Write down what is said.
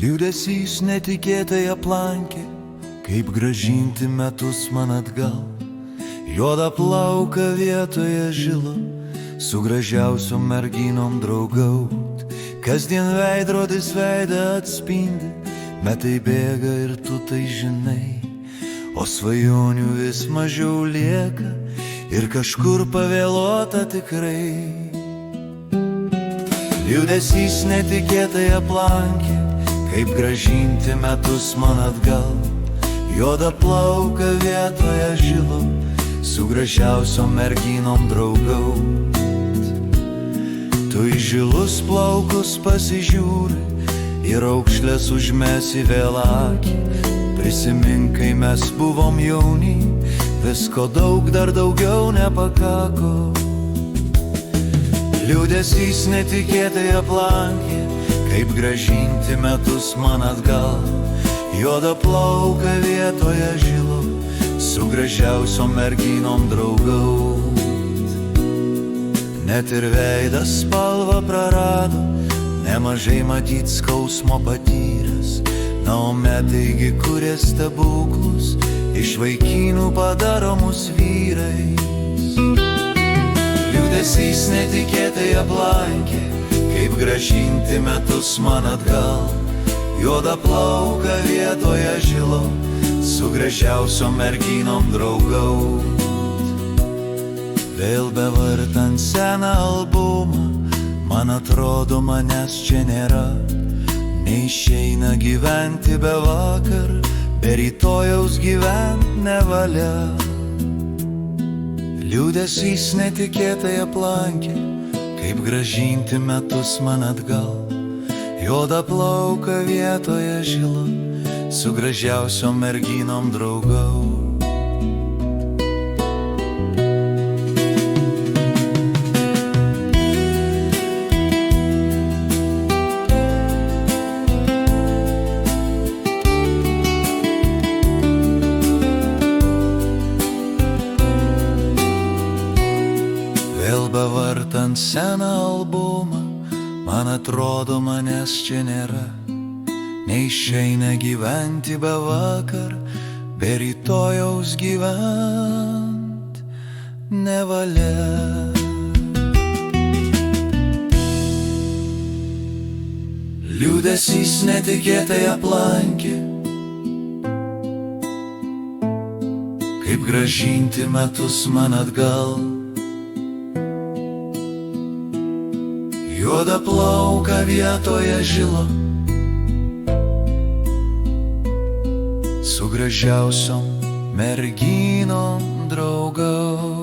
Liūdesys netikėtai aplankė, kaip grąžinti metus man atgal. Juoda plauka vietoje žilo, su gražiausiom merginom draugaut. Kasdien veidrodis veidą atspindi, metai bėga ir tu tai žinai. O svajonių vis mažiau lieka ir kažkur pavėluota tikrai. Liūdesys netikėtai aplankė, kaip grąžinti metus man atgal. Juoda plauka vietoje žilo, su gražiausiom merginom draugaut. Tu į žilus plaukus pasižiūri ir raukšlės užmesi vėl akį. Prisimink, kai mes buvom jauni, visko daug, dar daugiau nepakako. Liūdesys netikėtai aplankė, kaip grąžinti metus man atgal. Juoda plauka vietoje žilo, su gražiausiom merginom draugaut. Net ir veidas spalvą prarado, nemažai matyt skausmo patyręs. Na, o metaigi kuria stebuklus, iš vaikinų padaro mus vyrais. Liūdesys netikėtai aplankė, kaip grąžinti metus man atgal. Juoda plauka vietoje žilo, su gražiausiom merginom draugaut. Vėl bevartant seną albumą, man atrodo manęs čia nėra. Neišeina gyventi be vakar, be rytojaus gyvent nevalia. Liūdesys netikėtai aplankė, kaip grąžinti metus man atgal. Juoda plauka vietoje žilo, su gražiausiom merginom draugaut. Vėl bevartant seną albumą, man atrodo manęs čia nėra. Neišeina gyventi be vakar, be rytojaus gyvent nevalia. Liūdesys netikėtai aplankė, kaip grąžinti metus man atgal. Juoda plauka vietoje žilo, su gražiausiom merginom draugau.